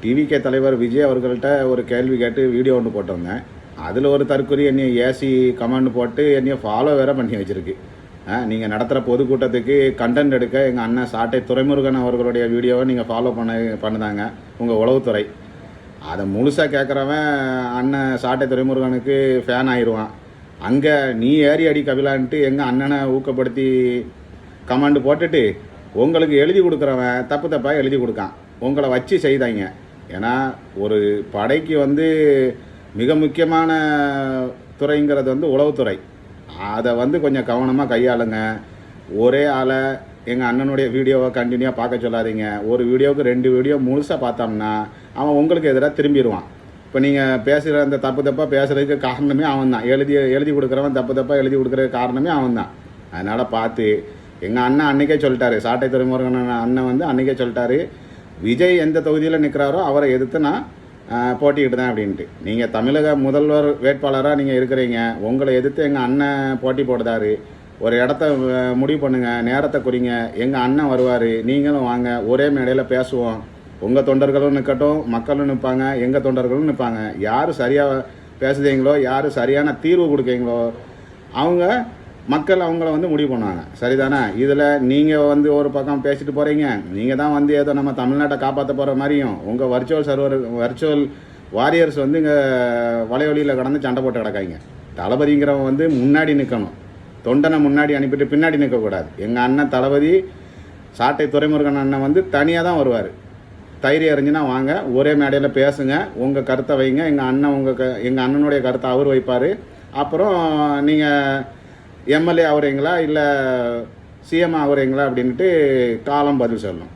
TVK தலைவர் விஜய் அவர்கள்ட்ட ஒரு கேள்வி கேட்டு வீடியோ ஒன்று போட்டிருந்தேன். அதில் ஒரு தற்கொலை என்னைய ஏசி கமெண்ட் போட்டு என்னைய ஃபாலோ வேறு பண்ணி வச்சுருக்கு. நீங்கள் நடத்துகிற பொதுக்கூட்டத்துக்கு கண்டென்ட் எடுக்க எங்கள் அண்ணன் சாட்டை துரைமுருகன் அவர்களுடைய வீடியோவை நீங்கள் ஃபாலோ பண்ணுதாங்க உங்கள் உளவுத்துறை. அதை முழுசாக கேட்குறவன் அண்ணன் சாட்டை துரைமுருகனுக்கு ஃபேன் ஆயிடுவான். அங்கே நீ ஏறி அடி கபிலான்ட்டு எங்கள் அண்ணனை ஊக்கப்படுத்தி கமெண்ட் போட்டுட்டு உங்களுக்கு எழுதி கொடுக்குறவன் தப்பு தப்பாக எழுதி கொடுக்கான். உங்களை வச்சு செய்தாங்க. ஏன்னா ஒரு படைக்கு மிக முக்கியமான துறைங்கிறது உளவுத்துறை. அதை கொஞ்சம் கவனமாக கையாளுங்க. ஒரே ஆளை எங்கள் அண்ணனுடைய வீடியோவை கண்டினியூவாக பார்க்க சொல்லாதீங்க. ஒரு வீடியோவுக்கு 2 வீடியோ முழுசாக பார்த்தோம்னா அவன் உங்களுக்கு எதிராக திரும்பிடுவான். இப்போ நீங்கள் பேசுகிற அந்த தப்பு தப்பாக பேசுகிறதுக்கு காரணமே அவன் தான். எழுதி கொடுக்குறவன் தப்பு தப்பாக எழுதி கொடுக்குறதுக்கு காரணமே அவன் தான். அதனால் பார்த்து எங்கள் அண்ணன் அன்றைக்கே சொல்லிட்டாரு, சாட்டை துரைமுருகன் அண்ணன் அன்றைக்கே சொல்லிட்டாரு, விஜய் எந்த தொகுதியில் நிற்கிறாரோ அவரை எதிர்த்து நான் போட்டிக்கிட்டு தான் அப்படின்ட்டு. நீங்கள் தமிழக முதல்வர் வேட்பாளராக நீங்கள் இருக்கிறீங்க, உங்களை எதிர்த்து எங்கள் அண்ணன் போட்டி போடுதாரு. ஒரு இடத்த முடிவு பண்ணுங்கள், நேரத்தை குறிங்க, எங்கள் அண்ணன் வருவார், நீங்களும் வாங்க, ஒரே மேடையில் பேசுவோம். உங்கள் தொண்டர்களும் நிற்கட்டும், மக்களும் நிற்பாங்க, எங்கள் தொண்டர்களும் நிற்பாங்க. யார் சரியாக பேசுதீங்களோ, யார் சரியான தீர்வு கொடுக்கீங்களோ அவங்க மக்கள் அவங்கள முடிவு பண்ணுவாங்க. சரிதானே? இதில் நீங்கள் ஒரு பக்கம் பேசிட்டு போகிறீங்க. நீங்கள் தான் ஏதோ நம்ம தமிழ்நாட்டை காப்பாற்ற போகிற மாதிரியும் உங்கள் வர்ச்சுவல் வாரியர்ஸ் இங்கே வலைவழியில் கடந்து சண்டை போட்டு கிடக்காங்க. தளபதிங்கிறவன் முன்னாடி நிற்கணும். தொண்டனை முன்னாடி அனுப்பிட்டு பின்னாடி நிற்கக்கூடாது. எங்கள் அண்ணன் தளபதி சாட்டை துரைமுருகன் அண்ணன் தனியாக தான் வருவார். தைரியம் அறிஞ்சுனா வாங்க, ஒரே மேடையில் பேசுங்க, உங்கள் கருத்தை வைங்க. எங்கள் அண்ணனுடைய கருத்தை அவர் வைப்பார். அப்புறம் நீங்கள் எம்எல்ஏ ஆகுறீங்களா இல்லை சிஎம் ஆகுறீங்களா அப்படின்ட்டு காலம் பதில் சொல்லணும்.